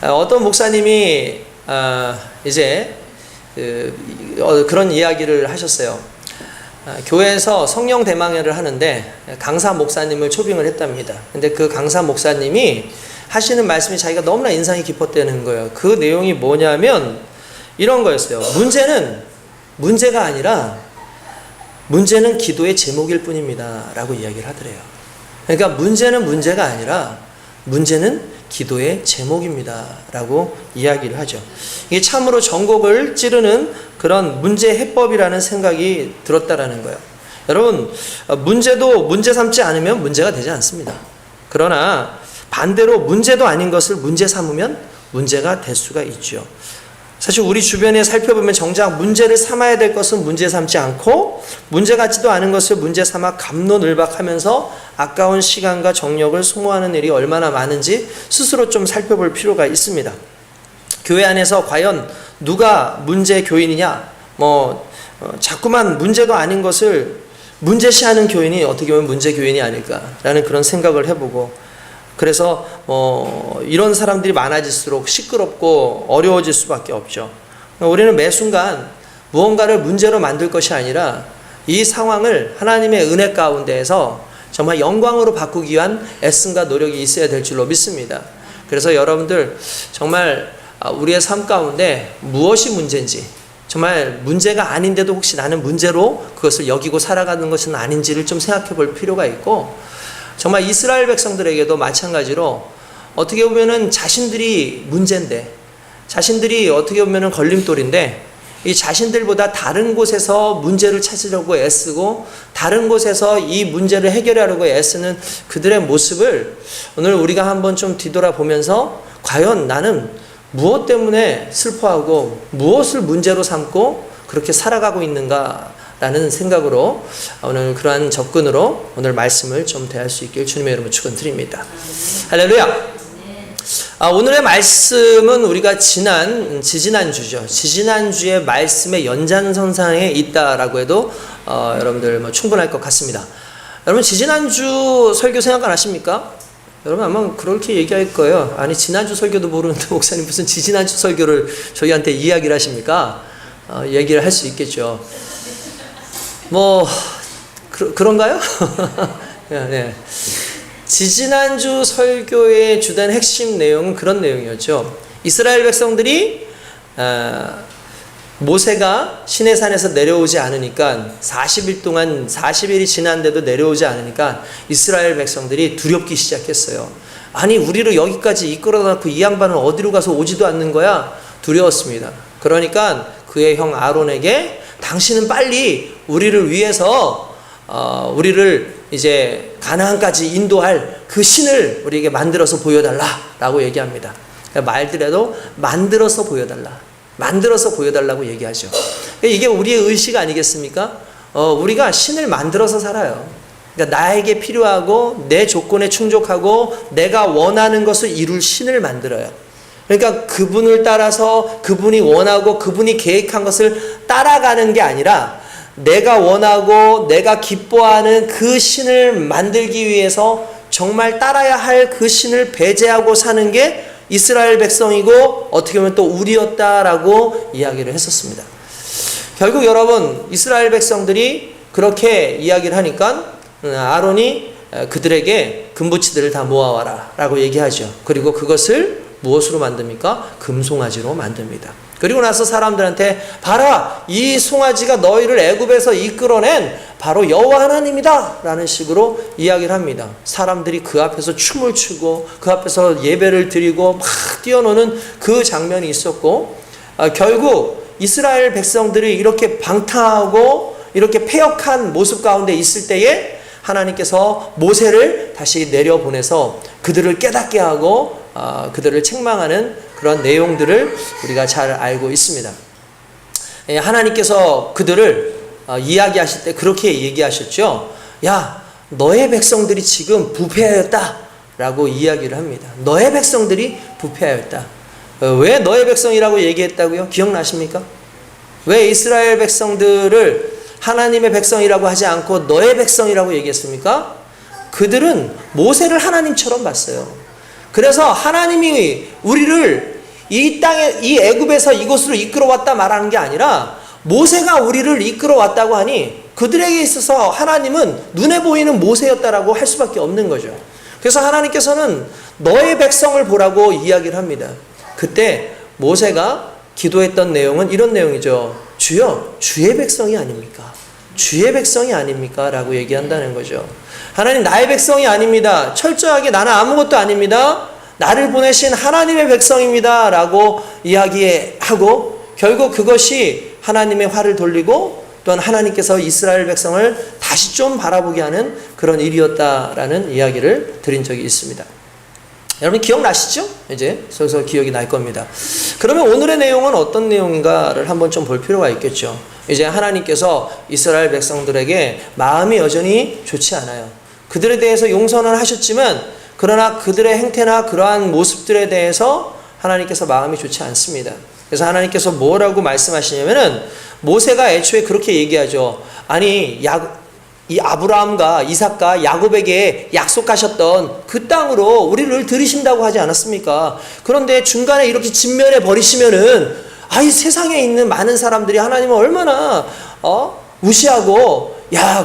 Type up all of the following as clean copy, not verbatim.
어떤 목사님이 이제 그런 이야기를 하셨어요. 교회에서 성령 대망회를 하는데 강사 목사님을 초빙을 했답니다. 근데 그 강사 목사님이 하시는 말씀이 자기가 너무나 인상이 깊었다는 거예요. 그 내용이 뭐냐면 이런 거였어요. 문제가 아니라 문제는 기도의 제목일 뿐입니다 라고 이야기를 하더래요. 그러니까 문제가 아니라 문제는 기도의 제목입니다 라고 이야기를 하죠. 이게 참으로 전곡을 찌르는 그런 문제 해법이라는 생각이 들었다라는 거예요. 여러분, 문제도 문제 삼지 않으면 문제가 되지 않습니다. 그러나 반대로 문제도 아닌 것을 문제 삼으면 문제가 될 수가 있죠. 사실 우리 주변에 살펴보면 정작 문제를 삼아야 될 것은 문제 삼지 않고 문제 같지도 않은 것을 문제 삼아 갑론을박하면서 아까운 시간과 정력을 소모하는 일이 얼마나 많은지 스스로 좀 살펴볼 필요가 있습니다. 교회 안에서 과연 누가 문제 교인이냐, 자꾸만 문제도 아닌 것을 문제시하는 교인이 어떻게 보면 문제 교인이 아닐까라는 그런 생각을 해보고, 그래서 이런 사람들이 많아질수록 시끄럽고 어려워질 수밖에 없죠. 우리는 매 순간 무언가를 문제로 만들 것이 아니라 이 상황을 하나님의 은혜 가운데에서 정말 영광으로 바꾸기 위한 애씀과 노력이 있어야 될 줄로 믿습니다. 그래서 여러분들 정말 우리의 삶 가운데 무엇이 문제인지, 정말 문제가 아닌데도 혹시 나는 문제로 그것을 여기고 살아가는 것은 아닌지를 좀 생각해 볼 필요가 있고, 정말 이스라엘 백성들에게도 마찬가지로 어떻게 보면은 자신들이 문제인데, 자신들이 어떻게 보면은 걸림돌인데, 이 자신들보다 다른 곳에서 문제를 찾으려고 애쓰고 다른 곳에서 이 문제를 해결하려고 애쓰는 그들의 모습을 오늘 우리가 한번 좀 뒤돌아보면서 과연 나는 무엇 때문에 슬퍼하고 무엇을 문제로 삼고 그렇게 살아가고 있는가 라는 생각으로 오늘 그러한 접근으로 오늘 말씀을 좀 대할 수 있길 주님의 이름으로 축원드립니다. 할렐루야. 오늘의 말씀은 우리가 지지난주죠. 지지난주의 말씀의 연장선상에 있다라고 해도 여러분들 충분할 것 같습니다. 여러분 지지난주 설교 생각 안 하십니까? 여러분 아마 그렇게 얘기할 거예요. 아니 지난주 설교도 모르는데 목사님 무슨 지지난주 설교를 저희한테 이야기를 하십니까? 얘기를 할 수 있겠죠. 그런가요? 네. 지지난주 설교의 주된 핵심 내용은 그런 내용이었죠. 이스라엘 백성들이 모세가 시내산에서 내려오지 않으니까 40일이 지났는데도 내려오지 않으니까 이스라엘 백성들이 두렵기 시작했어요. 아니 우리를 여기까지 이끌어다 놓고 이 양반은 어디로 가서 오지도 않는 거야? 두려웠습니다. 그러니까 그의 형 아론에게 당신은 빨리 우리를 위해서 우리를 이제 가나안까지 인도할 그 신을 우리에게 만들어서 보여달라라고 얘기합니다. 말들에도 만들어서 보여달라고 얘기하죠. 이게 우리의 의식 아니겠습니까? 우리가 신을 만들어서 살아요. 그러니까 나에게 필요하고 내 조건에 충족하고 내가 원하는 것을 이룰 신을 만들어요. 그러니까 그분을 따라서 그분이 원하고 그분이 계획한 것을 따라가는 게 아니라 내가 원하고 내가 기뻐하는 그 신을 만들기 위해서 정말 따라야 할 그 신을 배제하고 사는 게 이스라엘 백성이고 어떻게 보면 또 우리였다라고 이야기를 했었습니다. 결국 여러분 이스라엘 백성들이 그렇게 이야기를 하니까 아론이 그들에게 금붙이들을 다 모아와라 라고 얘기하죠. 그리고 그것을 무엇으로 만듭니까? 금송아지로 만듭니다. 그리고 나서 사람들한테 봐라 이 송아지가 너희를 애굽에서 이끌어낸 바로 여호와 하나님이다 라는 식으로 이야기를 합니다. 사람들이 그 앞에서 춤을 추고 그 앞에서 예배를 드리고 막 뛰어노는 그 장면이 있었고, 결국 이스라엘 백성들이 이렇게 방탕하고 이렇게 패역한 모습 가운데 있을 때에 하나님께서 모세를 다시 내려보내서 그들을 깨닫게 하고 그들을 책망하는 그런 내용들을 우리가 잘 알고 있습니다. 하나님께서 그들을 이야기하실 때 그렇게 얘기하셨죠. 야, 너의 백성들이 지금 부패하였다 라고 이야기를 합니다. 너의 백성들이 부패하였다. 왜 너의 백성이라고 얘기했다고요? 기억나십니까? 왜 이스라엘 백성들을 하나님의 백성이라고 하지 않고 너의 백성이라고 얘기했습니까? 그들은 모세를 하나님처럼 봤어요. 그래서 하나님이 우리를 이 땅에, 이 애굽에서 이곳으로 이끌어왔다 말하는 게 아니라 모세가 우리를 이끌어왔다고 하니 그들에게 있어서 하나님은 눈에 보이는 모세였다라고 할 수밖에 없는 거죠. 그래서 하나님께서는 너의 백성을 보라고 이야기를 합니다. 그때 모세가 기도했던 내용은 이런 내용이죠. 주여, 주의 백성이 아닙니까? 주의 백성이 아닙니까? 라고 얘기한다는 거죠. 하나님, 나의 백성이 아닙니다. 철저하게 나는 아무것도 아닙니다. 나를 보내신 하나님의 백성입니다. 라고 이야기하고 결국 그것이 하나님의 화를 돌리고 또한 하나님께서 이스라엘 백성을 다시 좀 바라보게 하는 그런 일이었다라는 이야기를 드린 적이 있습니다. 여러분 기억나시죠? 이제 슬슬 기억이 날 겁니다. 그러면 오늘의 내용은 어떤 내용인가를 한번 좀 볼 필요가 있겠죠. 이제 하나님께서 이스라엘 백성들에게 마음이 여전히 좋지 않아요. 그들에 대해서 용서는 하셨지만 그러나 그들의 행태나 그러한 모습들에 대해서 하나님께서 마음이 좋지 않습니다. 그래서 하나님께서 뭐라고 말씀하시냐면은 모세가 애초에 그렇게 얘기하죠. 아니 이 아브라함과 이삭과 야곱에게 약속하셨던 그 땅으로 우리를 들이신다고 하지 않았습니까? 그런데 중간에 이렇게 진멸해 버리시면은 이 세상에 있는 많은 사람들이 하나님을 얼마나 무시하고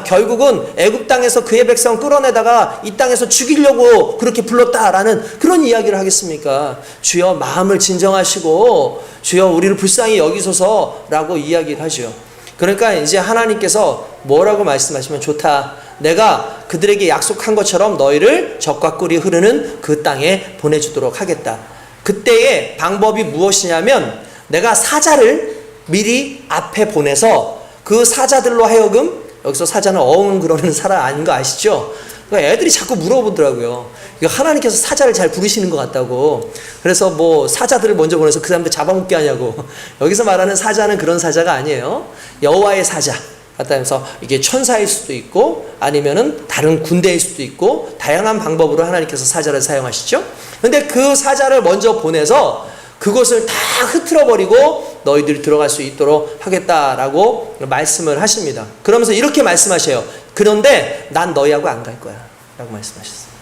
결국은 애굽 땅에서 그의 백성 끌어내다가 이 땅에서 죽이려고 그렇게 불렀다라는 그런 이야기를 하겠습니까? 주여 마음을 진정하시고 주여 우리를 불쌍히 여기소서라고 이야기를 하죠. 그러니까 이제 하나님께서 뭐라고 말씀하시면 좋다. 내가 그들에게 약속한 것처럼 너희를 젖과 꿀이 흐르는 그 땅에 보내주도록 하겠다. 그때의 방법이 무엇이냐면 내가 사자를 미리 앞에 보내서 그 사자들로 하여금, 여기서 사자는 어흥 그러는 사람 아닌 거 아시죠? 그러니까 애들이 자꾸 물어보더라고요. 하나님께서 사자를 잘 부르시는 것 같다고. 그래서 뭐 사자들을 먼저 보내서 그 사람들 잡아먹게 하냐고. 여기서 말하는 사자는 그런 사자가 아니에요. 여호와의 사자 같다면서 이게 천사일 수도 있고 아니면은 다른 군대일 수도 있고 다양한 방법으로 하나님께서 사자를 사용하시죠. 근데 그 사자를 먼저 보내서 그것을 다 흐트러버리고 너희들이 들어갈 수 있도록 하겠다라고 말씀을 하십니다. 그러면서 이렇게 말씀하셔요. 그런데 난 너희하고 안 갈 거야 라고 말씀하셨어요.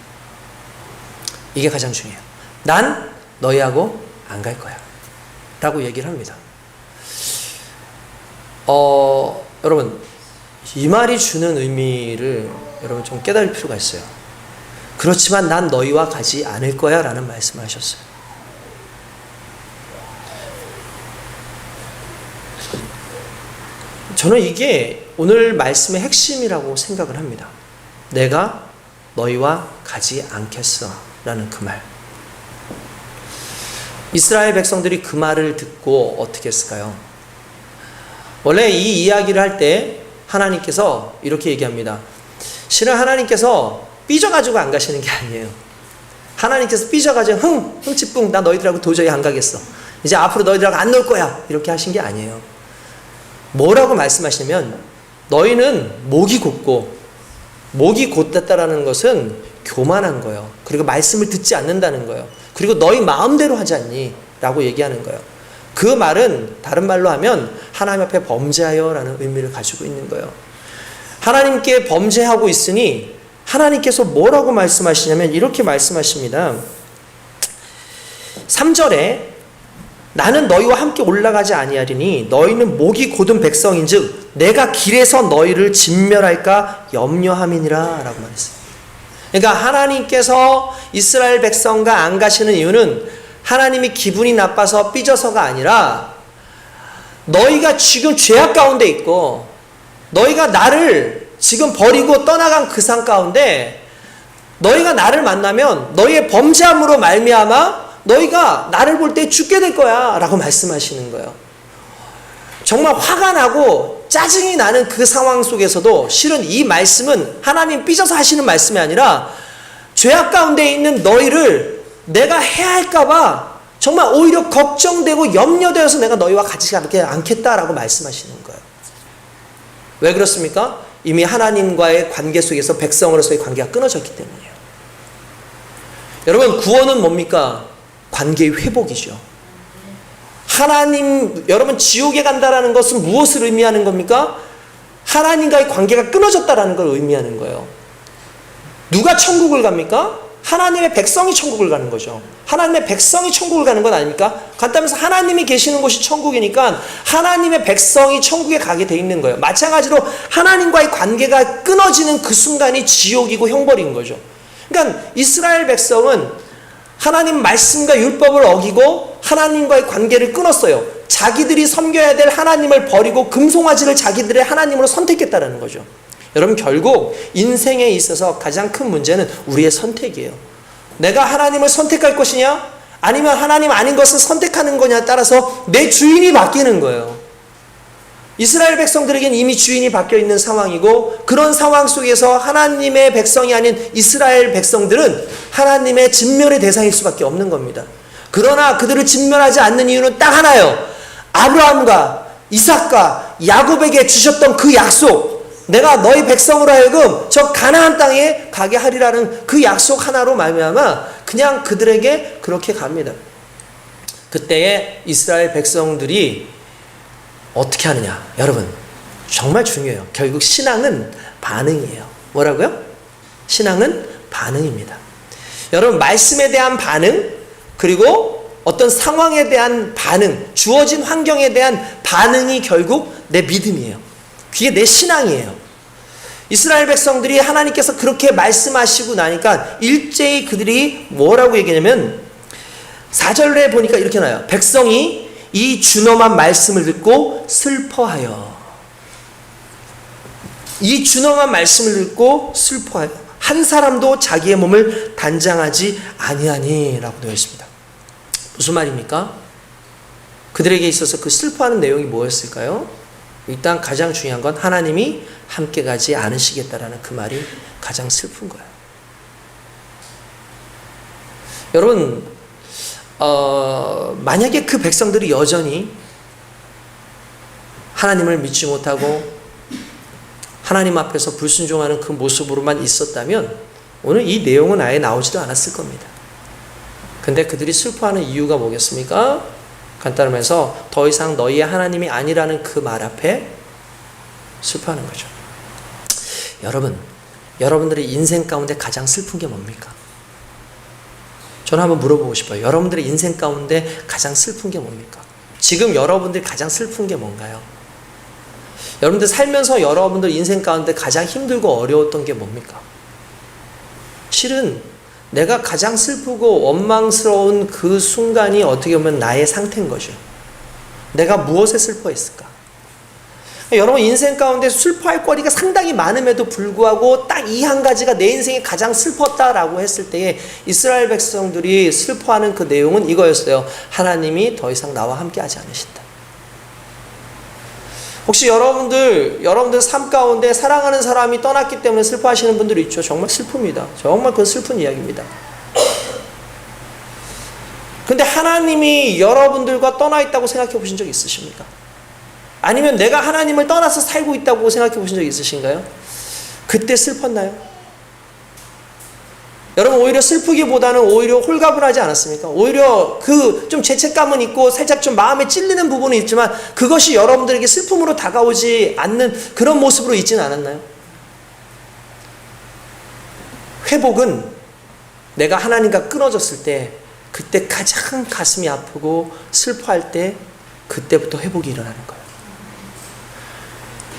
이게 가장 중요해요. 난 너희하고 안 갈 거야 라고 얘기를 합니다. 여러분 이 말이 주는 의미를 여러분 좀 깨달을 필요가 있어요. 그렇지만 난 너희와 가지 않을 거야 라는 말씀을 하셨어요. 저는 이게 오늘 말씀의 핵심이라고 생각을 합니다. 내가 너희와 가지 않겠어 라는 그 말. 이스라엘 백성들이 그 말을 듣고 어떻게 했을까요? 원래 이 이야기를 할 때 하나님께서 이렇게 얘기합니다. 실은 하나님께서 삐져가지고 안 가시는 게 아니에요. 하나님께서 삐져가지고 흥치뿡 나 너희들하고 도저히 안 가겠어. 이제 앞으로 너희들하고 안 놀 거야. 이렇게 하신 게 아니에요. 뭐라고 말씀하시냐면 너희는 목이 곧고, 목이 곧다라는 것은 교만한 거예요. 그리고 말씀을 듣지 않는다는 거예요. 그리고 너희 마음대로 하지 않니? 라고 얘기하는 거예요. 그 말은 다른 말로 하면 하나님 앞에 범죄하여 라는 의미를 가지고 있는 거예요. 하나님께 범죄하고 있으니 하나님께서 뭐라고 말씀하시냐면 이렇게 말씀하십니다. 3절에 나는 너희와 함께 올라가지 아니하리니 너희는 목이 곧은 백성인즉 내가 길에서 너희를 진멸할까 염려함이니라 라고 말했어요. 그러니까 하나님께서 이스라엘 백성과 안 가시는 이유는 하나님이 기분이 나빠서 삐져서가 아니라 너희가 지금 죄악 가운데 있고 너희가 나를 지금 버리고 떠나간 그 상 가운데 너희가 나를 만나면 너희의 범죄함으로 말미암아 너희가 나를 볼 때 죽게 될 거야 라고 말씀하시는 거예요. 정말 화가 나고 짜증이 나는 그 상황 속에서도 실은 이 말씀은 하나님 삐져서 하시는 말씀이 아니라 죄악 가운데 있는 너희를 내가 해할까 봐 정말 오히려 걱정되고 염려되어서 내가 너희와 같이 가지 않겠다라고 말씀하시는 거예요. 왜 그렇습니까? 이미 하나님과의 관계 속에서 백성으로서의 관계가 끊어졌기 때문이에요. 여러분 구원은 뭡니까? 관계의 회복이죠. 하나님, 여러분 지옥에 간다라는 것은 무엇을 의미하는 겁니까? 하나님과의 관계가 끊어졌다라는 걸 의미하는 거예요. 누가 천국을 갑니까? 하나님의 백성이 천국을 가는 거죠. 하나님의 백성이 천국을 가는 건 아닙니까? 간단해서 하나님이 계시는 곳이 천국이니까 하나님의 백성이 천국에 가게 돼 있는 거예요. 마찬가지로 하나님과의 관계가 끊어지는 그 순간이 지옥이고 형벌인 거죠. 그러니까 이스라엘 백성은 하나님 말씀과 율법을 어기고 하나님과의 관계를 끊었어요. 자기들이 섬겨야 될 하나님을 버리고 금송아지를 자기들의 하나님으로 선택했다는 거죠. 여러분, 결국 인생에 있어서 가장 큰 문제는 우리의 선택이에요. 내가 하나님을 선택할 것이냐 아니면 하나님 아닌 것을 선택하는 거냐에 따라서 내 주인이 바뀌는 거예요. 이스라엘 백성들에겐 이미 주인이 바뀌어 있는 상황이고, 그런 상황 속에서 하나님의 백성이 아닌 이스라엘 백성들은 하나님의 진멸의 대상일 수밖에 없는 겁니다. 그러나 그들을 진멸하지 않는 이유는 딱 하나예요. 아브라함과 이삭과 야곱에게 주셨던 그 약속, 내가 너희 백성으로 하여금 저 가나안 땅에 가게 하리라는 그 약속 하나로 말미암아 그냥 그들에게 그렇게 갑니다. 그때에 이스라엘 백성들이 어떻게 하느냐? 여러분, 정말 중요해요. 결국 신앙은 반응이에요. 뭐라고요? 신앙은 반응입니다. 여러분, 말씀에 대한 반응, 그리고 어떤 상황에 대한 반응, 주어진 환경에 대한 반응이 결국 내 믿음이에요. 그게 내 신앙이에요. 이스라엘 백성들이 하나님께서 그렇게 말씀하시고 나니까 일제히 그들이 뭐라고 얘기하냐면 4절에 보니까 이렇게 나와요. 백성이 이 준엄한 말씀을 듣고 슬퍼하여. 이 준엄한 말씀을 듣고 슬퍼하여 한 사람도 자기의 몸을 단장하지 아니하니 라고 되어 있습니다. 무슨 말입니까? 그들에게 있어서 그 슬퍼하는 내용이 뭐였을까요? 일단 가장 중요한 건 하나님이 함께 가지 않으시겠다라는 그 말이 가장 슬픈 거예요. 여러분, 만약에 그 백성들이 여전히 하나님을 믿지 못하고 하나님 앞에서 불순종하는 그 모습으로만 있었다면 오늘 이 내용은 아예 나오지도 않았을 겁니다. 근데 그들이 슬퍼하는 이유가 뭐겠습니까? 간단하면서 더 이상 너희의 하나님이 아니라는 그 말 앞에 슬퍼하는 거죠. 여러분, 여러분들의 인생 가운데 가장 슬픈 게 뭡니까? 저는 한번 물어보고 싶어요. 여러분들의 인생 가운데 가장 슬픈 게 뭡니까? 지금 여러분들이 가장 슬픈 게 뭔가요? 여러분들 살면서 여러분들 인생 가운데 가장 힘들고 어려웠던 게 뭡니까? 실은 내가 가장 슬프고 원망스러운 그 순간이 어떻게 보면 나의 상태인 거죠. 내가 무엇에 슬퍼했을까? 여러분, 인생 가운데 슬퍼할 거리가 상당히 많음에도 불구하고 딱 이 한 가지가 내 인생에 가장 슬펐다라고 했을 때에 이스라엘 백성들이 슬퍼하는 그 내용은 이거였어요. 하나님이 더 이상 나와 함께 하지 않으신다. 혹시 여러분들 삶 가운데 사랑하는 사람이 떠났기 때문에 슬퍼하시는 분들이 있죠. 정말 슬픕니다. 정말 그건 슬픈 이야기입니다. 근데 하나님이 여러분들과 떠나 있다고 생각해 보신 적 있으십니까? 아니면 내가 하나님을 떠나서 살고 있다고 생각해 보신 적 있으신가요? 그때 슬펐나요? 여러분, 오히려 슬프기보다는 오히려 홀가분하지 않았습니까? 오히려 그 좀 죄책감은 있고 살짝 좀 마음에 찔리는 부분은 있지만 그것이 여러분들에게 슬픔으로 다가오지 않는 그런 모습으로 있지는 않았나요? 회복은 내가 하나님과 끊어졌을 때 그때 가장 가슴이 아프고 슬퍼할 때 그때부터 회복이 일어나는 거예요.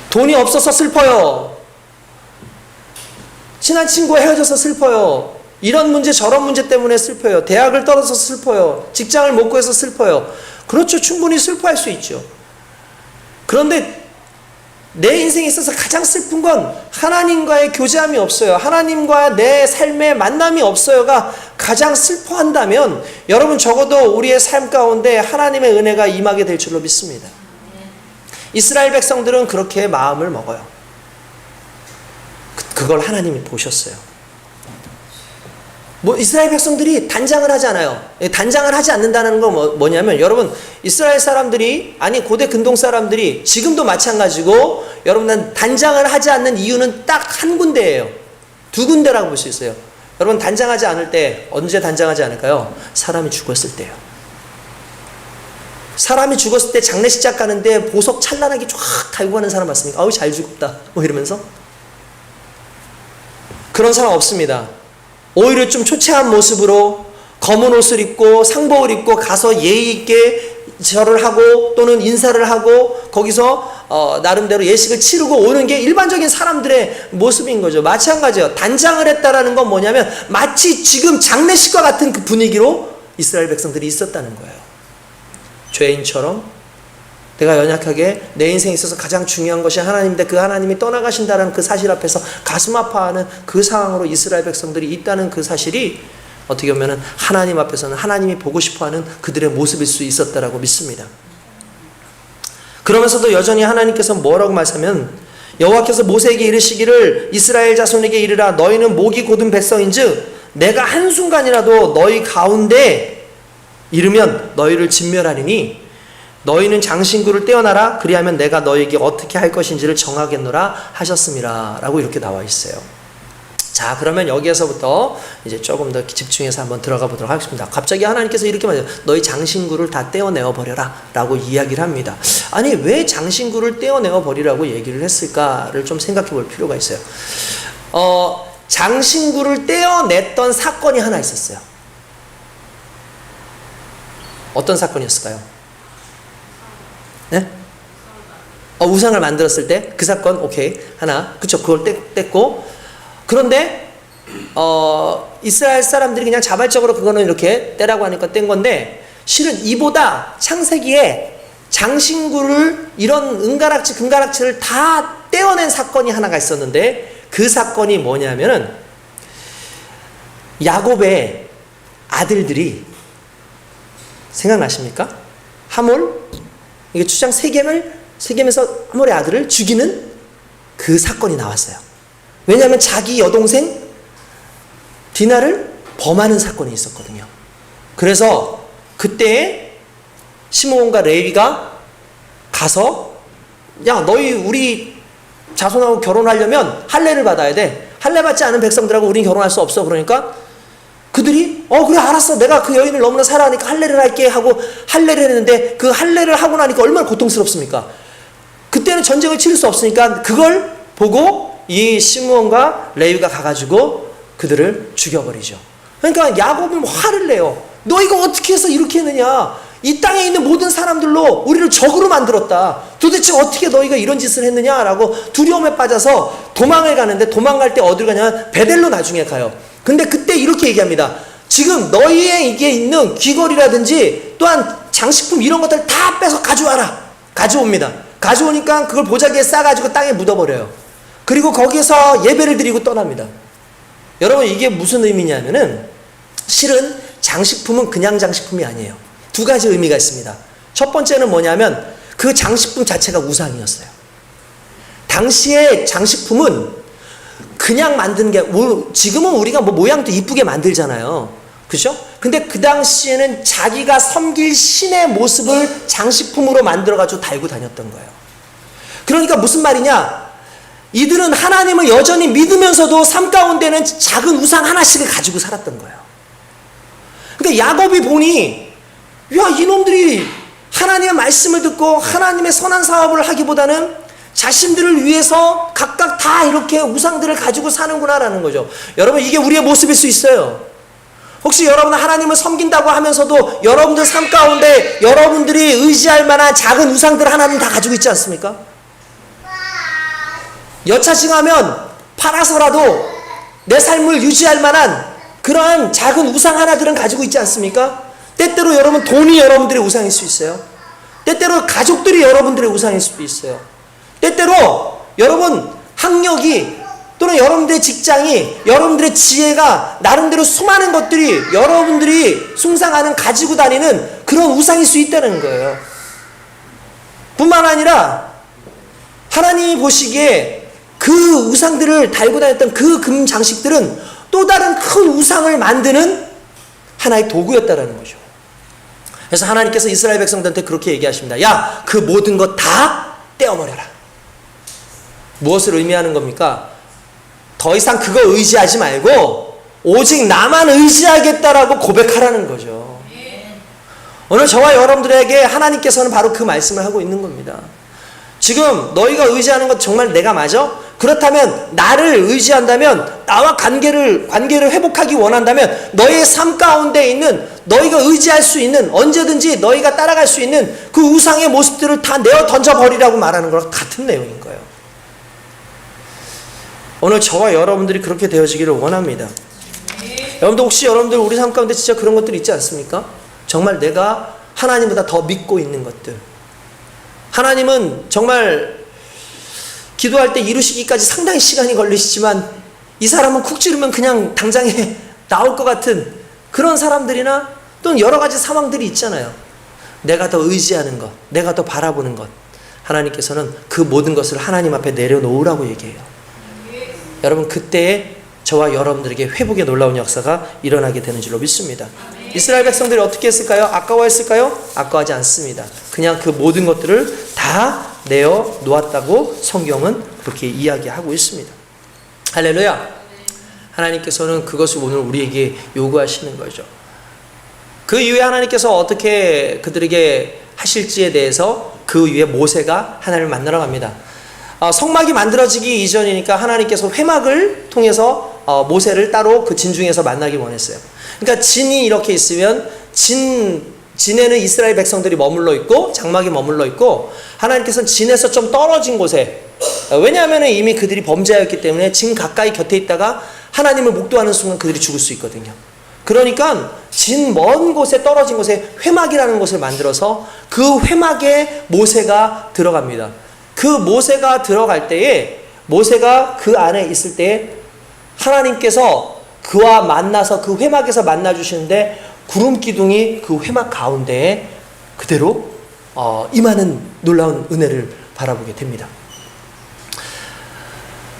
돈이 없어서 슬퍼요. 친한 친구와 헤어져서 슬퍼요. 이런 문제 저런 문제 때문에 슬퍼요. 대학을 떨어져서 슬퍼요. 직장을 못 구해서 슬퍼요. 그렇죠. 충분히 슬퍼할 수 있죠. 그런데 내 인생에 있어서 가장 슬픈 건 하나님과의 교제함이 없어요. 하나님과 내 삶의 만남이 없어요가 가장 슬퍼한다면 여러분, 적어도 우리의 삶 가운데 하나님의 은혜가 임하게 될 줄로 믿습니다. 이스라엘 백성들은 그렇게 마음을 먹어요. 그걸 하나님이 보셨어요. 이스라엘 백성들이 단장을 하지 않아요. 단장을 하지 않는다는 건 뭐냐면, 여러분, 이스라엘 사람들이, 아니 고대 근동 사람들이 지금도 마찬가지고, 여러분, 단장을 하지 않는 이유는 딱 한 군데예요. 두 군데라고 볼 수 있어요. 여러분, 단장하지 않을 때 언제 단장하지 않을까요? 사람이 죽었을 때요. 사람이 죽었을 때 장례식장 가는데 보석 찬란하게 쫙 달고 가는 사람 맞습니까? 아우, 잘 죽었다 뭐 이러면서. 그런 사람 없습니다. 오히려 좀 초췌한 모습으로 검은 옷을 입고 상복을 입고 가서 예의 있게 절을 하고 또는 인사를 하고 거기서 나름대로 예식을 치르고 오는 게 일반적인 사람들의 모습인 거죠. 마찬가지예요. 단장을 했다라는 건 뭐냐면 마치 지금 장례식과 같은 그 분위기로 이스라엘 백성들이 있었다는 거예요. 죄인처럼 내가 연약하게 내 인생에 있어서 가장 중요한 것이 하나님인데 그 하나님이 떠나가신다는 그 사실 앞에서 가슴 아파하는 그 상황으로 이스라엘 백성들이 있다는 그 사실이 어떻게 보면 하나님 앞에서는 하나님이 보고 싶어하는 그들의 모습일 수 있었다라고 믿습니다. 그러면서도 여전히 하나님께서 뭐라고 말씀하면 여호와께서 모세에게 이르시기를 이스라엘 자손에게 이르라 너희는 목이 곧은 백성인즉 내가 한순간이라도 너희 가운데 이르면 너희를 진멸하리니 너희는 장신구를 떼어놔라 그리하면 내가 너희에게 어떻게 할 것인지를 정하겠노라 하셨음이라 라고 이렇게 나와 있어요. 자, 그러면 여기에서부터 이제 조금 더 집중해서 한번 들어가 보도록 하겠습니다. 갑자기 하나님께서 이렇게 말해요. 너희 장신구를 다 떼어내어 버려라 라고 이야기를 합니다. 아니, 왜 장신구를 떼어내어 버리라고 얘기를 했을까를 좀 생각해 볼 필요가 있어요. 장신구를 떼어냈던 사건이 하나 있었어요. 어떤 사건이었을까요? 네? 우상을 만들었을 때 그 사건, 오케이. 하나. 그쵸. 그걸 뗐고. 그런데, 이스라엘 사람들이 그냥 자발적으로 그거는 이렇게 떼라고 하니까 뗀 건데, 실은 이보다 창세기에 장신구를 이런 은가락지, 금가락지를 다 떼어낸 사건이 하나가 있었는데, 그 사건이 뭐냐면은, 야곱의 아들들이, 생각나십니까? 하몰? 이게 주장 세겜에서 하몰의 아들을 죽이는 그 사건이 나왔어요. 왜냐하면 자기 여동생 디나를 범하는 사건이 있었거든요. 그래서 그때 시므온과 레위가 가서 야 너희 우리 자손하고 결혼하려면 할례를 받아야 돼. 할례 받지 않은 백성들하고 우린 결혼할 수 없어. 그러니까 그들이 그래 알았어 내가 그 여인을 너무나 사랑하니까 할례를 할게 하고 할례를 했는데 그 할례를 하고 나니까 얼마나 고통스럽습니까? 그때는 전쟁을 치를 수 없으니까 그걸 보고 이 시므온과 레위가 가가지고 그들을 죽여버리죠. 그러니까 야곱은 화를 내요. 너 이거 어떻게 해서 이렇게 했느냐? 이 땅에 있는 모든 사람들로 우리를 적으로 만들었다. 도대체 어떻게 너희가 이런 짓을 했느냐라고 두려움에 빠져서 도망을 가는데 도망갈 때 어디로 가냐면 베델로 나중에 가요. 근데 그때 이렇게 얘기합니다. 지금 너희에게 있는 귀걸이라든지 또한 장식품 이런 것들 다 빼서 가져와라. 가져옵니다. 가져오니까 그걸 보자기에 싸가지고 땅에 묻어버려요. 그리고 거기서 예배를 드리고 떠납니다. 여러분 이게 무슨 의미냐면은 실은 장식품은 그냥 장식품이 아니에요. 두 가지 의미가 있습니다. 첫 번째는 뭐냐면 그 장식품 자체가 우상이었어요. 당시의 장식품은 그냥 만드는 게 지금은 우리가 뭐 모양도 이쁘게 만들잖아요. 그죠? 근데 그 당시에는 자기가 섬길 신의 모습을 장식품으로 만들어가지고 달고 다녔던 거예요. 그러니까 무슨 말이냐? 이들은 하나님을 여전히 믿으면서도 삶 가운데는 작은 우상 하나씩을 가지고 살았던 거예요. 그러니까 야곱이 보니 야 이놈들이 하나님의 말씀을 듣고 하나님의 선한 사업을 하기보다는 자신들을 위해서 각각 다 이렇게 우상들을 가지고 사는구나라는 거죠. 여러분 이게 우리의 모습일 수 있어요. 혹시 여러분 하나님을 섬긴다고 하면서도 여러분들 삶 가운데 여러분들이 의지할 만한 작은 우상들 하나는 다 가지고 있지 않습니까? 여차징하면 팔아서라도 내 삶을 유지할 만한 그러한 작은 우상 하나들은 가지고 있지 않습니까? 때때로 여러분 돈이 여러분들의 우상일 수 있어요. 때때로 가족들이 여러분들의 우상일 수도 있어요. 때때로 여러분 학력이 또는 여러분들의 직장이 여러분들의 지혜가 나름대로 수많은 것들이 여러분들이 숭상하는 가지고 다니는 그런 우상일 수 있다는 거예요. 뿐만 아니라 하나님이 보시기에 그 우상들을 달고 다녔던 그 금 장식들은 또 다른 큰 우상을 만드는 하나의 도구였다라는 거죠. 그래서 하나님께서 이스라엘 백성들한테 그렇게 얘기하십니다. 야, 그 모든 것 다 떼어버려라. 무엇을 의미하는 겁니까? 더 이상 그거 의지하지 말고 오직 나만 의지하겠다라고 고백하라는 거죠. 오늘 저와 여러분들에게 하나님께서는 바로 그 말씀을 하고 있는 겁니다. 지금 너희가 의지하는 것 정말 내가 맞아? 그렇다면 나를 의지한다면 나와 관계를 회복하기 원한다면 너희의 삶 가운데 있는 너희가 의지할 수 있는 언제든지 너희가 따라갈 수 있는 그 우상의 모습들을 다 내어 던져버리라고 말하는 거랑 같은 내용인 거예요. 오늘 저와 여러분들이 그렇게 되어지기를 원합니다. 여러분들 혹시 여러분들 우리 삶 가운데 진짜 그런 것들 있지 않습니까? 정말 내가 하나님보다 더 믿고 있는 것들. 하나님은 정말 기도할 때 이루시기까지 상당히 시간이 걸리시지만 이 사람은 쿡 찌르면 그냥 당장에 나올 것 같은 그런 사람들이나 또는 여러 가지 상황들이 있잖아요. 내가 더 의지하는 것, 내가 더 바라보는 것. 하나님께서는 그 모든 것을 하나님 앞에 내려놓으라고 얘기해요. 여러분 그때에 저와 여러분들에게 회복의 놀라운 역사가 일어나게 되는 줄로 믿습니다. 이스라엘 백성들이 어떻게 했을까요? 아까워했을까요? 아까워하지 않습니다. 그냥 그 모든 것들을 다 내어 놓았다고 성경은 그렇게 이야기하고 있습니다. 할렐루야. 하나님께서는 그것을 오늘 우리에게 요구하시는 거죠. 그 이후에 하나님께서 어떻게 그들에게 하실지에 대해서 그 위에 모세가 하나님을 만나러 갑니다. 성막이 만들어지기 이전이니까 하나님께서 회막을 통해서 모세를 따로 그 진중에서 만나기 원했어요. 그러니까 진이 이렇게 있으면 진에는 이스라엘 백성들이 머물러 있고 장막이 머물러 있고 하나님께서는 진에서 좀 떨어진 곳에, 왜냐하면 이미 그들이 범죄하였기 때문에 진 가까이 곁에 있다가 하나님을 목도하는 순간 그들이 죽을 수 있거든요. 그러니까 진 먼 곳에 떨어진 곳에 회막이라는 곳을 만들어서 그 회막에 모세가 들어갑니다. 그 모세가 들어갈 때에 모세가 그 안에 있을 때 하나님께서 그와 만나서 그 회막에서 만나 주시는데 구름 기둥이 그 회막 가운데에 그대로 임하는 놀라운 은혜를 바라보게 됩니다.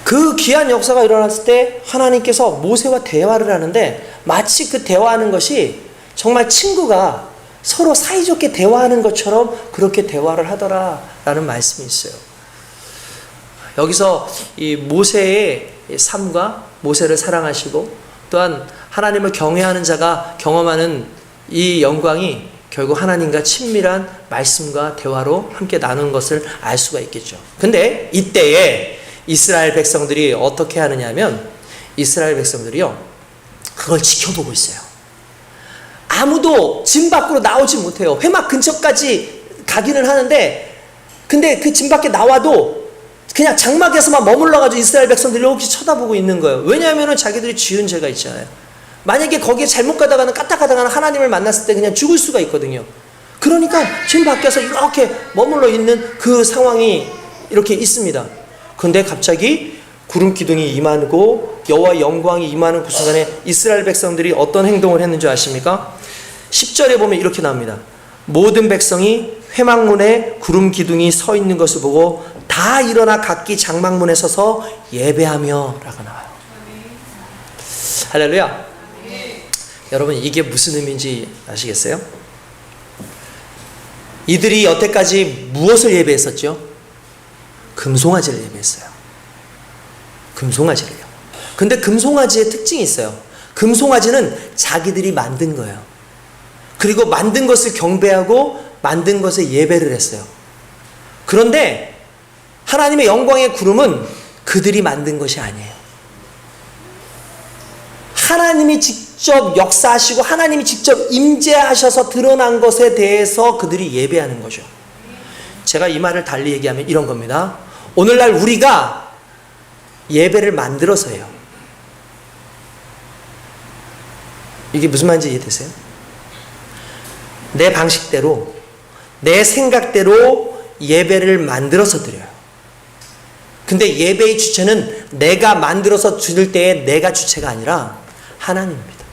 그 귀한 역사가 일어났을 때 하나님께서 모세와 대화를 하는데 마치 그 대화하는 것이 정말 친구가 서로 사이좋게 대화하는 것처럼 그렇게 대화를 하더라라는 말씀이 있어요. 여기서 이 모세의 삶과 모세를 사랑하시고 또한 하나님을 경외하는 자가 경험하는 이 영광이 결국 하나님과 친밀한 말씀과 대화로 함께 나눈 것을 알 수가 있겠죠. 근데 이때에 이스라엘 백성들이 어떻게 하느냐 하면 이스라엘 백성들이요 그걸 지켜보고 있어요. 아무도 진 밖으로 나오지 못해요. 회막 근처까지 가기는 하는데 근데 그 진 밖에 나와도 그냥 장막에서만 머물러가지고 이스라엘 백성들이 이렇게 쳐다보고 있는 거예요. 왜냐하면 자기들이 지은 죄가 있잖아요. 만약에 거기에 잘못 가다가는 까딱하다가는 하나님을 만났을 때 그냥 죽을 수가 있거든요. 그러니까 진 밖에서 이렇게 머물러 있는 그 상황이 이렇게 있습니다. 근데 갑자기 구름 기둥이 임하고 여호와의 영광이 임하는 그 순간에 이스라엘 백성들이 어떤 행동을 했는지 아십니까? 10절에 보면 이렇게 나옵니다. 모든 백성이 회막문에 구름 기둥이 서 있는 것을 보고 다 일어나 각기 장막문에 서서 예배하며 라고 나와요. 할렐루야. 여러분 이게 무슨 의미인지 아시겠어요? 이들이 여태까지 무엇을 예배했었죠? 금송아지를 예배했어요. 금송아지를요. 근데 금송아지의 특징이 있어요. 금송아지는 자기들이 만든 거예요. 그리고 만든 것을 경배하고 만든 것에 예배를 했어요. 그런데 하나님의 영광의 구름은 그들이 만든 것이 아니에요. 하나님이 직접 역사하시고 하나님이 직접 임재하셔서 드러난 것에 대해서 그들이 예배하는 거죠. 제가 이 말을 달리 얘기하면 이런 겁니다. 오늘날 우리가 예배를 만들어서 해요. 이게 무슨 말인지 이해되세요? 내 방식대로 내 생각대로 예배를 만들어서 드려요. 근데 예배의 주체는 내가 만들어서 드릴 때에 내가 주체가 아니라 하나님입니다.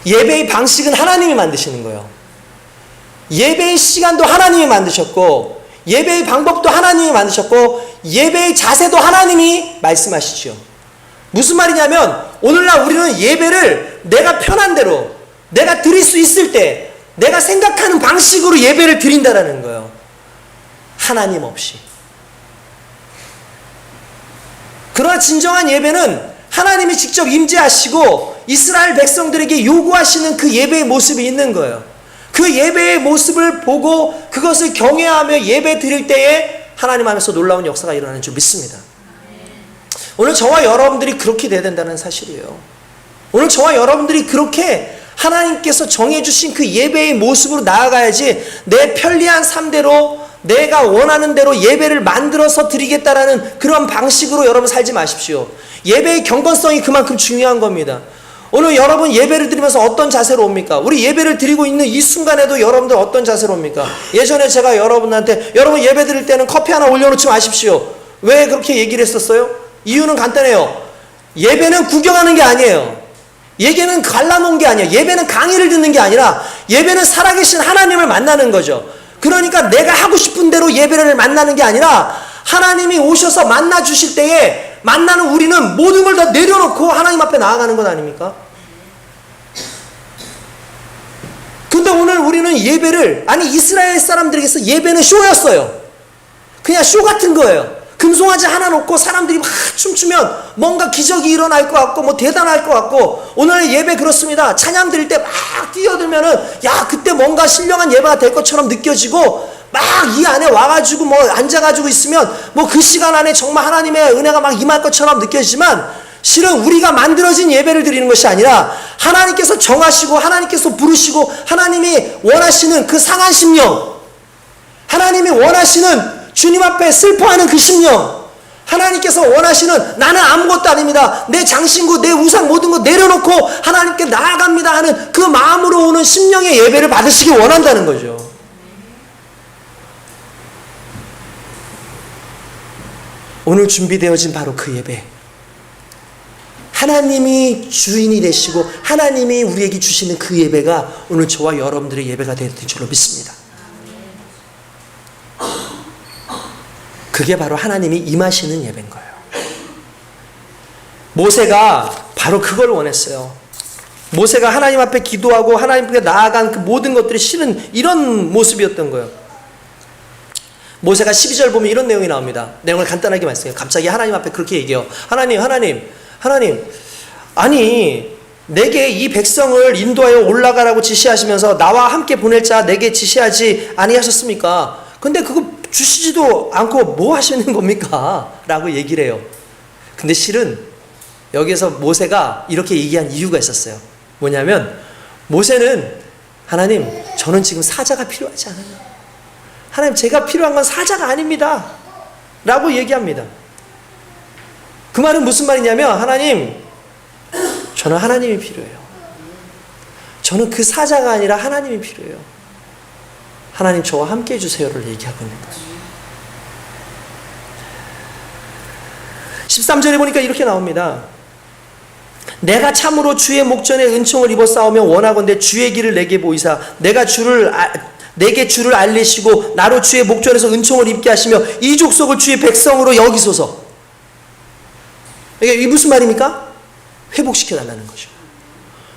예배의 방식은 하나님이 만드시는 거예요. 예배의 시간도 하나님이 만드셨고 예배의 방법도 하나님이 만드셨고 예배의 자세도 하나님이 말씀하시죠. 무슨 말이냐면 오늘날 우리는 예배를 내가 편한 대로 내가 드릴 수 있을 때 내가 생각하는 방식으로 예배를 드린다라는 거예요. 하나님 없이. 그러나 진정한 예배는 하나님이 직접 임재하시고 이스라엘 백성들에게 요구하시는 그 예배의 모습이 있는 거예요. 그 예배의 모습을 보고 그것을 경외하며 예배 드릴 때에 하나님 안에서 놀라운 역사가 일어나는 줄 믿습니다. 오늘 저와 여러분들이 그렇게 돼야 된다는 사실이에요. 오늘 저와 여러분들이 그렇게 하나님께서 정해주신 그 예배의 모습으로 나아가야지 내 편리한 삶대로 내가 원하는 대로 예배를 만들어서 드리겠다라는 그런 방식으로 여러분 살지 마십시오. 예배의 경건성이 그만큼 중요한 겁니다. 오늘 여러분 예배를 드리면서 어떤 자세로 옵니까? 우리 예배를 드리고 있는 이 순간에도 여러분들 어떤 자세로 옵니까? 예전에 제가 여러분한테 여러분 예배 드릴 때는 커피 하나 올려놓지 마십시오. 왜 그렇게 얘기를 했었어요? 이유는 간단해요. 예배는 구경하는 게 아니에요. 예배는 갈라놓은 게 아니에요. 예배는 강의를 듣는 게 아니라 예배는 살아계신 하나님을 만나는 거죠. 그러니까 내가 하고 싶은 대로 예배를 만나는 게 아니라 하나님이 오셔서 만나 주실 때에 만나는 우리는 모든 걸 다 내려놓고 하나님 앞에 나아가는 것 아닙니까? 근데 오늘 우리는 예배를, 아니 이스라엘 사람들에게서 예배는 쇼였어요. 그냥 쇼 같은 거예요. 금송아지 하나 놓고 사람들이 막 춤추면 뭔가 기적이 일어날 것 같고 뭐 대단할 것 같고, 오늘 예배 그렇습니다. 찬양 드릴 때 막 뛰어들면은 야 그때 뭔가 신령한 예배가 될 것처럼 느껴지고 막 이 안에 와가지고 뭐 앉아가지고 있으면 뭐 그 시간 안에 정말 하나님의 은혜가 막 임할 것처럼 느껴지지만 실은 우리가 만들어진 예배를 드리는 것이 아니라 하나님께서 정하시고 하나님께서 부르시고 하나님이 원하시는 그 상한 심령, 하나님이 원하시는 주님 앞에 슬퍼하는 그 심령, 하나님께서 원하시는 나는 아무것도 아닙니다, 내 장신구 내 우상 모든 거 내려놓고 하나님께 나아갑니다 하는 그 마음으로 오는 심령의 예배를 받으시기 원한다는 거죠. 오늘 준비되어진 바로 그 예배, 하나님이 주인이 되시고 하나님이 우리에게 주시는 그 예배가 오늘 저와 여러분들의 예배가 될 줄로 믿습니다. 그게 바로 하나님이 임하시는 예배인 거예요. 모세가 바로 그걸 원했어요. 모세가 하나님 앞에 기도하고 하나님 앞에 나아간 그 모든 것들이 실은 이런 모습이었던 거예요. 모세가 12절 보면 이런 내용이 나옵니다. 내용을 간단하게 말씀해요. 갑자기 하나님 앞에 그렇게 얘기해요. 하나님, 아니 내게 이 백성을 인도하여 올라가라고 지시하시면서 나와 함께 보낼 자 내게 지시하지 아니하셨습니까? 근데 그거 주시지도 않고 뭐 하시는 겁니까? 라고 얘기를 해요. 근데 실은 여기서 모세가 이렇게 얘기한 이유가 있었어요. 뭐냐면 모세는 하나님, 저는 지금 사자가 필요하지 않아요. 하나님, 제가 필요한 건 사자가 아닙니다 라고 얘기합니다. 그 말은 무슨 말이냐면 하나님, 저는 하나님이 필요해요. 저는 그 사자가 아니라 하나님이 필요해요. 하나님, 저와 함께 해주세요를 얘기하고 있는 거예요. 13절에 보니까 이렇게 나옵니다. 내가 참으로 주의 목전에 은총을 입어 싸우며 원하건대 주의 길을 내게 보이사 내게 주를 알리시고 나로 주의 목전에서 은총을 입게 하시며 이 족속을 주의 백성으로 여기소서. 이게 무슨 말입니까? 회복시켜 달라는 거죠.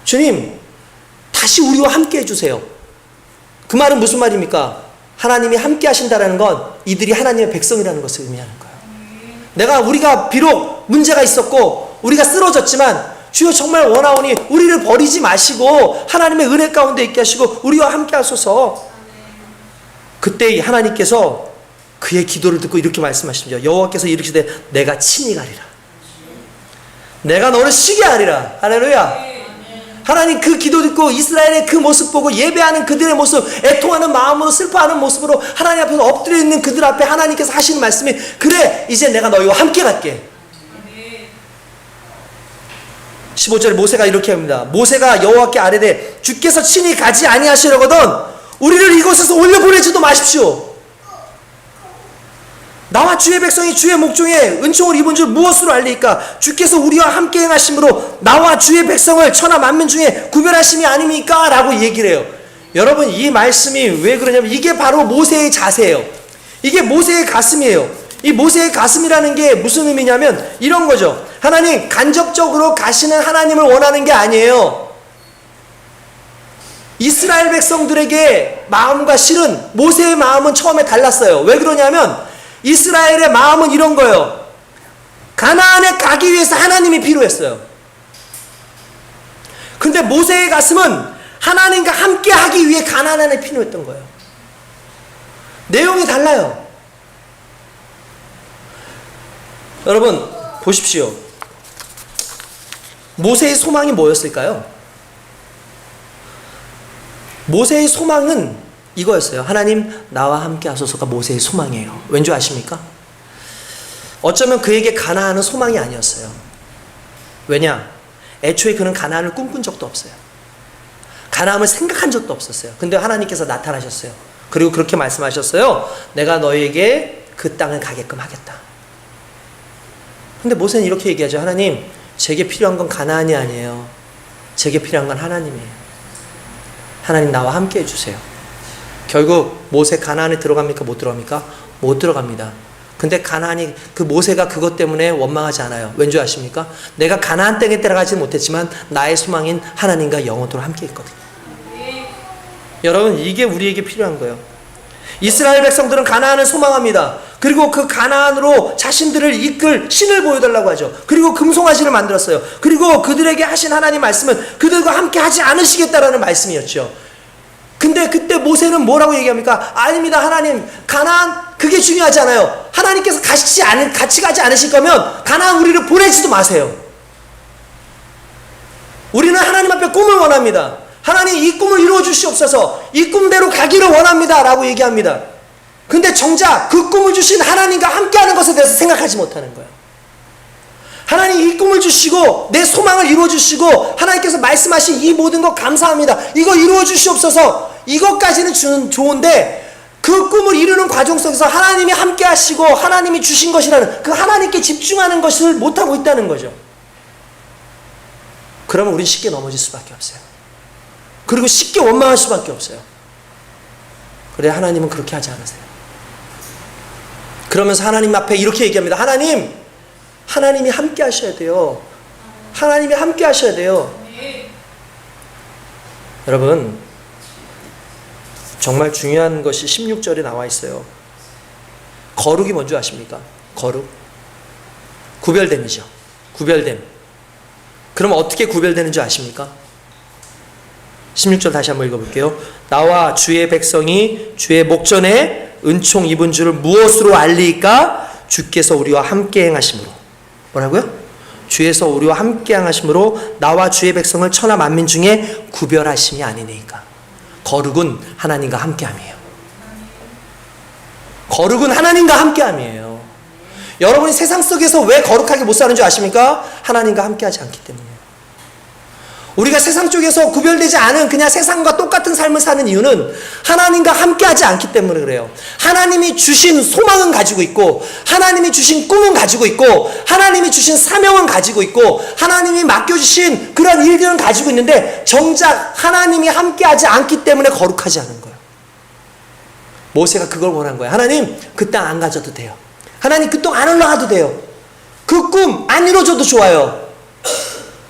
주님, 다시 우리와 함께 해주세요. 그 말은 무슨 말입니까? 하나님이 함께 하신다는 건 이들이 하나님의 백성이라는 것을 의미하는 거예요. 우리가 비록 문제가 있었고 우리가 쓰러졌지만 주여 정말 원하오니 우리를 버리지 마시고 하나님의 은혜 가운데 있게 하시고 우리와 함께 하소서. 그때 하나님께서 그의 기도를 듣고 이렇게 말씀하십니다. 여호와께서 이르시되 내가 친히 가리라. 내가 너를 쉬게 하리라. 할렐루야. 하나님 그 기도 듣고 이스라엘의 그 모습 보고 예배하는 그들의 모습, 애통하는 마음으로 슬퍼하는 모습으로 하나님 앞에서 엎드려 있는 그들 앞에 하나님께서 하시는 말씀이, 그래 이제 내가 너희와 함께 갈게. 15절에 모세가 이렇게 합니다. 모세가 여호와께 아뢰되 주께서 친히 가지 아니하시려거든 우리를 이곳에서 올려보내지도 마십시오. 나와 주의 백성이 주의 목전에 은총을 입은 줄 무엇으로 알리까? 주께서 우리와 함께 행하심으로 나와 주의 백성을 천하 만민 중에 구별하심이 아닙니까? 라고 얘기를 해요. 여러분, 이 말씀이 왜 그러냐면 이게 바로 모세의 자세예요. 이게 모세의 가슴이에요. 이 모세의 가슴이라는 게 무슨 의미냐면 이런 거죠. 하나님, 간접적으로 가시는 하나님을 원하는 게 아니에요. 이스라엘 백성들에게 마음과 실은 모세의 마음은 처음에 달랐어요. 왜 그러냐면 이스라엘의 마음은 이런 거예요. 가나안에 가기 위해서 하나님이 필요했어요. 근데 모세의 가슴은 하나님과 함께 하기 위해 가나안에 필요했던 거예요. 내용이 달라요. 여러분 보십시오. 모세의 소망이 뭐였을까요? 모세의 소망은 이거였어요. 하나님 나와 함께 하소서가 모세의 소망이에요. 왠지 아십니까? 어쩌면 그에게 가나안은 소망이 아니었어요. 왜냐? 애초에 그는 가나안을 꿈꾼 적도 없어요. 가나안을 생각한 적도 없었어요. 근데 하나님께서 나타나셨어요. 그리고 그렇게 말씀하셨어요. 내가 너에게 그 땅을 가게끔 하겠다. 근데 모세는 이렇게 얘기하죠. 하나님, 제게 필요한 건 가나안이 아니에요. 제게 필요한 건 하나님이에요. 하나님 나와 함께 해주세요. 결국 모세 가나안에 들어갑니까? 못 들어갑니까? 못 들어갑니다. 근데 가나안이 그 모세가 그것 때문에 원망하지 않아요. 왠지 아십니까? 내가 가나안 땅에 들어가지는 못했지만 나의 소망인 하나님과 영원토록 함께 있거든요. 여러분 이게 우리에게 필요한 거예요. 이스라엘 백성들은 가나안을 소망합니다. 그리고 그 가나안으로 자신들을 이끌 신을 보여달라고 하죠. 그리고 금송아지를 만들었어요. 그리고 그들에게 하신 하나님 말씀은 그들과 함께 하지 않으시겠다라는 말씀이었죠. 근데 그때 모세는 뭐라고 얘기합니까? 아닙니다. 하나님, 가나안 그게 중요하지 않아요. 하나님께서 같이 가지 않으실 거면 가나안 우리를 보내지도 마세요. 우리는 하나님 앞에 꿈을 원합니다. 하나님 이 꿈을 이루어 주시옵소서. 이 꿈대로 가기를 원합니다 라고 얘기합니다. 근데 정작 그 꿈을 주신 하나님과 함께하는 것에 대해서 생각하지 못하는 거예요. 하나님 이 꿈을 주시고 내 소망을 이루어 주시고 하나님께서 말씀하신 이 모든 것 감사합니다. 이거 이루어 주시옵소서. 이것까지는 좋은데 그 꿈을 이루는 과정 속에서 하나님이 함께 하시고 하나님이 주신 것이라는 그 하나님께 집중하는 것을 못하고 있다는 거죠. 그러면 우린 쉽게 넘어질 수밖에 없어요. 그리고 쉽게 원망할 수밖에 없어요. 그래 하나님은 그렇게 하지 않으세요. 그러면서 하나님 앞에 이렇게 얘기합니다. 하나님이 함께 하셔야 돼요. 하나님이 함께 하셔야 돼요. 여러분 정말 중요한 것이 16절에 나와 있어요. 거룩이 뭔지 아십니까? 거룩. 구별됨이죠. 구별됨. 그럼 어떻게 구별되는 줄 아십니까? 16절 다시 한번 읽어볼게요. 나와 주의 백성이 주의 목전에 은총 입은 줄을 무엇으로 알리까? 주께서 우리와 함께 행하심으로. 뭐라고요? 주에서 우리와 함께 행하심으로 나와 주의 백성을 천하 만민 중에 구별하심이 아니니까. 거룩은 하나님과 함께함이에요. 거룩은 하나님과 함께함이에요. 여러분이 세상 속에서 왜 거룩하게 못 사는 줄 아십니까? 하나님과 함께하지 않기 때문이에요. 우리가 세상 쪽에서 구별되지 않은 그냥 세상과 똑같은 삶을 사는 이유는 하나님과 함께하지 않기 때문에 그래요. 하나님이 주신 소망은 가지고 있고 하나님이 주신 꿈은 가지고 있고 하나님이 주신 사명은 가지고 있고 하나님이 맡겨주신 그런 일들은 가지고 있는데 정작 하나님이 함께하지 않기 때문에 거룩하지 않은 거예요. 모세가 그걸 원한 거예요. 하나님 그 땅 안 가져도 돼요. 하나님 그 땅 안 올라가도 돼요. 그 꿈 안 이루어져도 좋아요.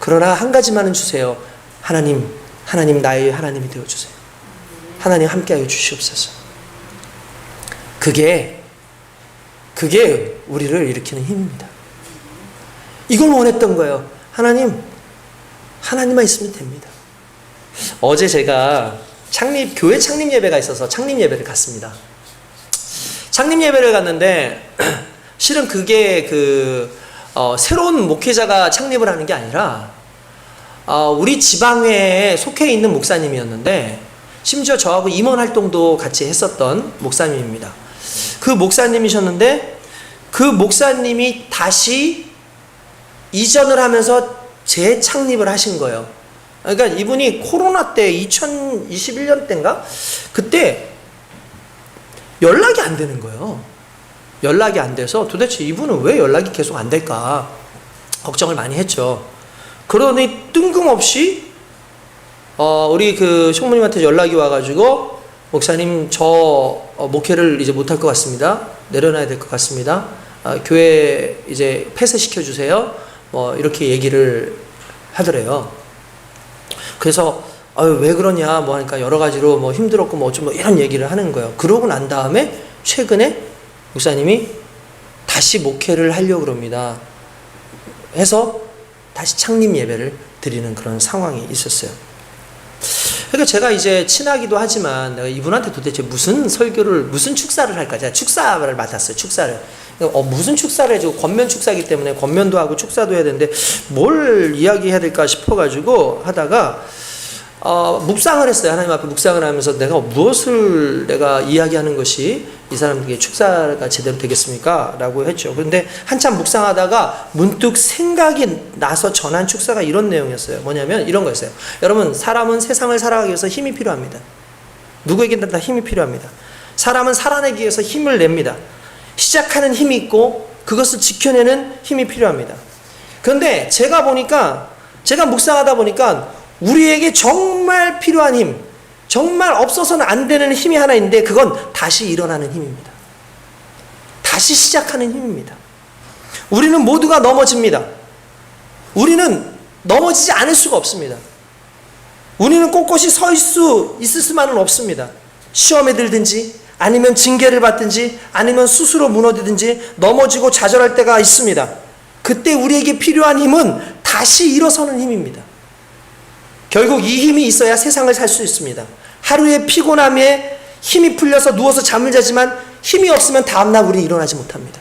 그러나 한 가지만은 주세요. 하나님 나의 하나님이 되어주세요. 하나님 함께하여 주시옵소서. 그게 우리를 일으키는 힘입니다. 이걸 원했던 거예요. 하나님만 있으면 됩니다. 어제 제가 교회 창립 예배가 있어서 창립 예배를 갔습니다. 창립 예배를 갔는데 실은 그게 새로운 목회자가 창립을 하는 게 아니라 우리 지방회에 속해 있는 목사님이었는데 심지어 저하고 임원 활동도 같이 했었던 목사님입니다. 그 목사님이셨는데 그 목사님이 다시 이전을 하면서 재창립을 하신 거예요. 그러니까 이분이 코로나 때 2021년 때인가? 그때 연락이 안 되는 거예요. 연락이 안 돼서 도대체 이분은 왜 연락이 계속 안 될까 걱정을 많이 했죠. 그러니 뜬금없이 우리 총무님한테 연락이 와가지고 목사님 저 목회를 이제 못할 것 같습니다. 내려놔야 될 것 같습니다. 교회 이제 폐쇄시켜 주세요. 이렇게 얘기를 하더래요. 그래서 왜 그러냐 하니까 여러 가지로 힘들었고 좀 이런 얘기를 하는 거예요. 그러고 난 다음에 최근에 목사님이 다시 목회를 하려고 그럽니다. 해서 다시 창립 예배를 드리는 그런 상황이 있었어요. 그러니까 제가 이제 친하기도 하지만 내가 이분한테 도대체 무슨 설교를, 무슨 축사를 할까? 제가 축사를 맡았어요. 축사를. 무슨 축사를 해주고, 권면 축사이기 때문에 권면도 하고 축사도 해야 되는데 뭘 이야기해야 될까 싶어가지고 하다가 묵상을 했어요. 하나님 앞에 묵상을 하면서 내가 무엇을 내가 이야기하는 것이 이 사람에게 축사가 제대로 되겠습니까? 라고 했죠. 그런데 한참 묵상하다가 문득 생각이 나서 전한 축사가 이런 내용이었어요. 뭐냐면 이런 거였어요. 여러분, 사람은 세상을 살아가기 위해서 힘이 필요합니다. 누구에게나 다 힘이 필요합니다. 사람은 살아내기 위해서 힘을 냅니다. 시작하는 힘이 있고 그것을 지켜내는 힘이 필요합니다. 그런데 제가 묵상하다 보니까 우리에게 정말 필요한 힘, 정말 없어서는 안 되는 힘이 하나 있는데 그건 다시 일어나는 힘입니다. 다시 시작하는 힘입니다. 우리는 모두가 넘어집니다. 우리는 넘어지지 않을 수가 없습니다. 우리는 꼿꼿이 서 있을 수만은 없습니다. 시험에 들든지 아니면 징계를 받든지 아니면 스스로 무너지든지 넘어지고 좌절할 때가 있습니다. 그때 우리에게 필요한 힘은 다시 일어서는 힘입니다. 결국 이 힘이 있어야 세상을 살 수 있습니다. 하루의 피곤함에 힘이 풀려서 누워서 잠을 자지만 힘이 없으면 다음날 우리 일어나지 못합니다.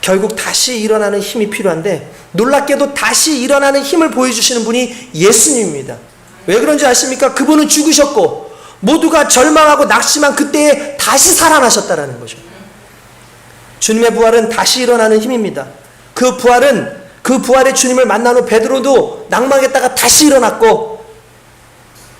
결국 다시 일어나는 힘이 필요한데 놀랍게도 다시 일어나는 힘을 보여주시는 분이 예수님입니다. 왜 그런지 아십니까? 그분은 죽으셨고 모두가 절망하고 낙심한 그때에 다시 살아나셨다는 거죠. 주님의 부활은 다시 일어나는 힘입니다. 그 부활의 주님을 만난 후 베드로도 낭망했다가 다시 일어났고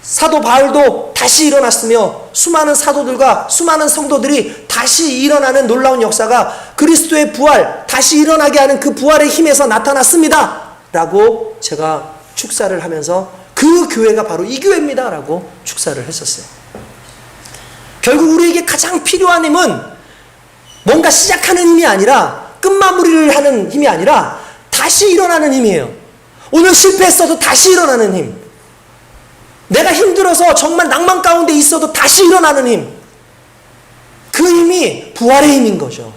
사도 바울도 다시 일어났으며 수많은 사도들과 수많은 성도들이 다시 일어나는 놀라운 역사가 그리스도의 부활, 다시 일어나게 하는 그 부활의 힘에서 나타났습니다 라고 제가 축사를 하면서 그 교회가 바로 이 교회입니다 라고 축사를 했었어요. 결국 우리에게 가장 필요한 힘은 뭔가 시작하는 힘이 아니라 끝마무리를 하는 힘이 아니라 다시 일어나는 힘이에요. 오늘 실패했어도 다시 일어나는 힘. 내가 힘들어서 정말 낭만 가운데 있어도 다시 일어나는 힘. 그 힘이 부활의 힘인 거죠.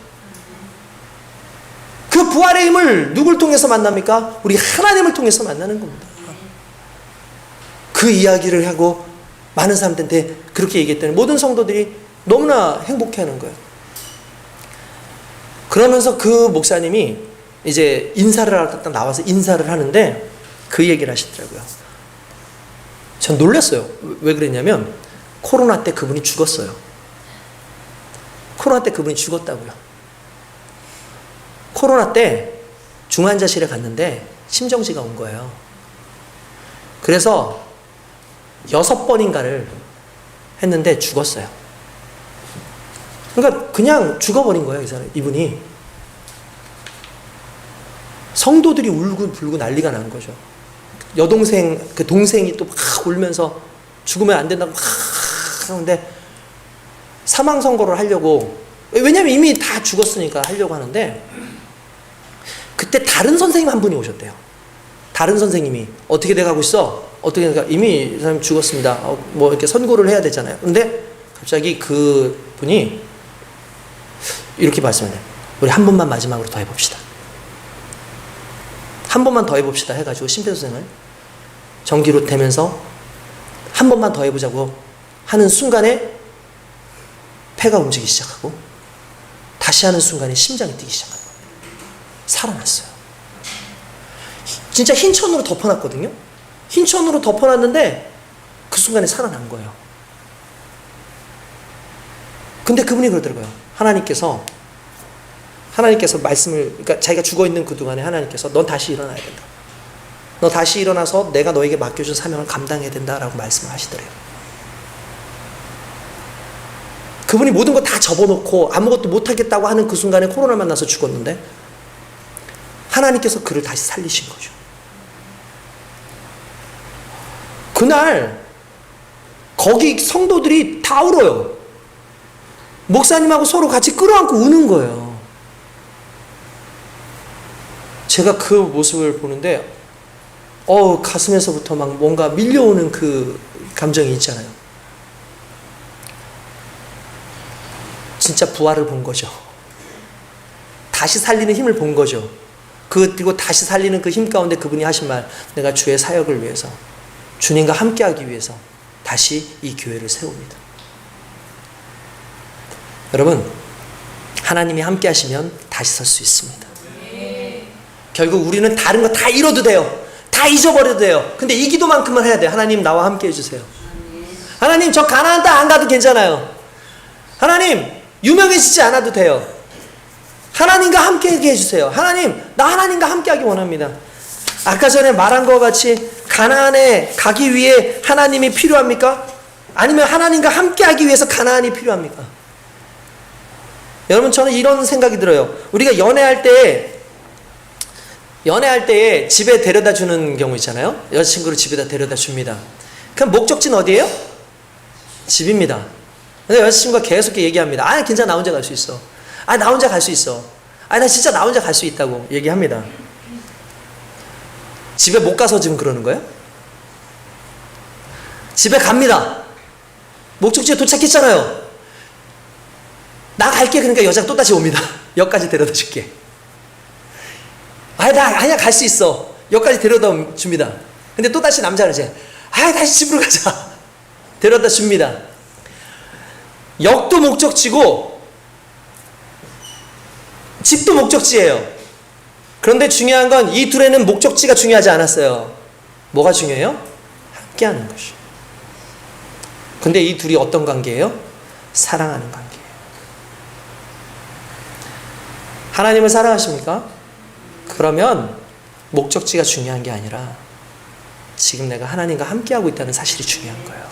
그 부활의 힘을 누굴 통해서 만납니까? 우리 하나님을 통해서 만나는 겁니다. 그 이야기를 하고 많은 사람들한테 그렇게 얘기했더니 모든 성도들이 너무나 행복해하는 거예요. 그러면서 그 목사님이 이제 인사를 하러 딱 나와서 인사를 하는데 그 얘기를 하시더라고요. 전 놀랐어요. 왜 그랬냐면 코로나 때 그분이 죽었어요. 코로나 때 그분이 죽었다고요. 코로나 때 중환자실에 갔는데 심정지가 온 거예요. 그래서 6번인가를 했는데 죽었어요. 그러니까 그냥 죽어버린 거예요, 이분이. 성도들이 울고 불고 난리가 난 거죠. 여동생, 그 동생이 또 막 울면서 죽으면 안 된다고 막 하는데 사망 선고를 하려고, 왜냐면 이미 다 죽었으니까 하려고 하는데 그때 다른 선생님 한 분이 오셨대요. 다른 선생님이 어떻게 돼가고 있어? 어떻게 돼가? 이미 이 사람 죽었습니다. 뭐 이렇게 선고를 해야 되잖아요. 근데 갑자기 그 분이 이렇게 말씀해요. 우리 한 번만 마지막으로 더 해봅시다. 한 번만 더 해봅시다 해가지고 심폐소생을 전기로 대면서 한 번만 더 해보자고 하는 순간에 폐가 움직이기 시작하고 다시 하는 순간에 심장이 뛰기 시작합니다. 살아났어요. 진짜 흰천으로 덮어놨거든요. 흰천으로 덮어놨는데 그 순간에 살아난 거예요. 근데 그분이 그러더라고요. 하나님께서 말씀을, 그러니까 자기가 죽어있는 그 동안에 하나님께서 넌 다시 일어나야 된다. 너 다시 일어나서 내가 너에게 맡겨준 사명을 감당해야 된다라고 말씀을 하시더래요. 그분이 모든 거 다 접어놓고 아무것도 못하겠다고 하는 그 순간에 코로나 만나서 죽었는데 하나님께서 그를 다시 살리신 거죠. 그날 거기 성도들이 다 울어요. 목사님하고 서로 같이 끌어안고 우는 거예요. 제가 그 모습을 보는데 가슴에서부터 막 뭔가 밀려오는 그 감정이 있잖아요. 진짜 부활을 본 거죠. 다시 살리는 힘을 본 거죠. 그리고 다시 살리는 그 힘 가운데 그분이 하신 말, 내가 주의 사역을 위해서 주님과 함께하기 위해서 다시 이 교회를 세웁니다. 여러분, 하나님이 함께 하시면 다시 설 수 있습니다. 결국 우리는 다른 거 다 잃어도 돼요. 다 잊어버려도 돼요. 근데 이 기도만큼은 해야 돼요. 하나님, 나와 함께 해주세요. 하나님, 저 가나안 땅 안 가도 괜찮아요. 하나님, 유명해지지 않아도 돼요. 하나님과 함께하게 해주세요. 하나님, 나 하나님과 함께하기 원합니다. 아까 전에 말한 것 같이 가나안에 가기 위해 하나님이 필요합니까? 아니면 하나님과 함께하기 위해서 가나안이 필요합니까? 여러분, 저는 이런 생각이 들어요. 우리가 연애할 때에 집에 데려다 주는 경우 있잖아요. 여자친구를 집에다 데려다 줍니다. 그럼 목적지는 어디예요? 집입니다. 근데 여자친구가 계속 얘기합니다. 아, 괜찮아, 나 혼자 갈 수 있어. 아, 나 혼자 갈 수 있어. 아, 나 진짜 나 혼자 갈 수 있다고 얘기합니다. 집에 못 가서 지금 그러는 거예요? 집에 갑니다. 목적지에 도착했잖아요. 나 갈게. 그러니까 여자가 또다시 옵니다. 역까지 데려다 줄게. 아니야, 갈 수 있어. 역까지 데려다 줍니다. 근데 또다시 남자는 이제, 다시 집으로 가자. 데려다 줍니다. 역도 목적지고, 집도 목적지예요. 그런데 중요한 건 이 둘에는 목적지가 중요하지 않았어요. 뭐가 중요해요? 함께 하는 것이요. 근데 이 둘이 어떤 관계예요? 사랑하는 관계예요. 하나님을 사랑하십니까? 그러면 목적지가 중요한 게 아니라 지금 내가 하나님과 함께하고 있다는 사실이 중요한 거예요.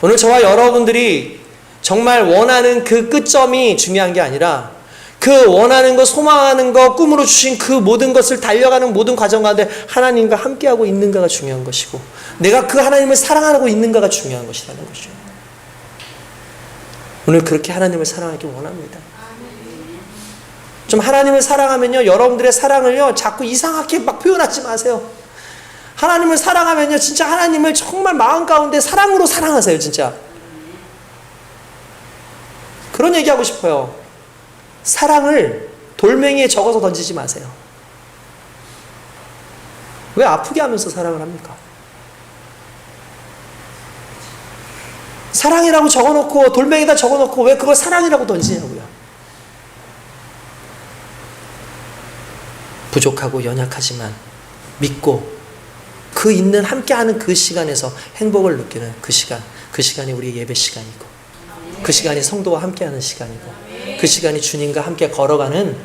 오늘 저와 여러분들이 정말 원하는 그 끝점이 중요한 게 아니라 그 원하는 것, 소망하는 것, 꿈으로 주신 그 모든 것을 달려가는 모든 과정 가운데 하나님과 함께하고 있는가가 중요한 것이고 내가 그 하나님을 사랑하고 있는가가 중요한 것이라는 것이죠. 오늘 그렇게 하나님을 사랑하기 원합니다. 좀 하나님을 사랑하면요, 여러분들의 사랑을요, 자꾸 이상하게 막 표현하지 마세요. 하나님을 사랑하면요, 진짜 하나님을 정말 마음 가운데 사랑으로 사랑하세요, 진짜. 그런 얘기하고 싶어요. 사랑을 돌멩이에 적어서 던지지 마세요. 왜 아프게 하면서 사랑을 합니까? 사랑이라고 적어놓고 돌멩이에다 적어놓고 왜 그걸 사랑이라고 던지냐고요. 부족하고 연약하지만 믿고 그 있는 함께하는 그 시간에서 행복을 느끼는 그 시간이 우리의 예배 시간이고 그 시간이 성도와 함께하는 시간이고 그 시간이 주님과 함께 걸어가는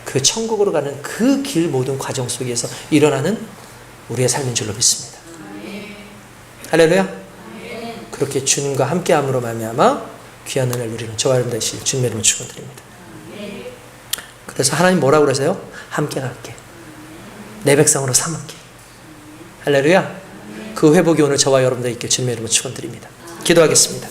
그 천국으로 가는 그 길 모든 과정 속에서 일어나는 우리의 삶인 줄로 믿습니다. 할렐루야. 그렇게 주님과 함께함으로 말미암아 귀한 은혜를 누리는 저와 여러분 되시길 주님의 이름으로 축원드립니다. 그래서 하나님 뭐라고 그러세요? 함께 갈게. 내 백성으로 삼을게. 할렐루야. 그 회복이 오늘 저와 여러분들 있길 주님의 이름으로 축원드립니다. 기도하겠습니다.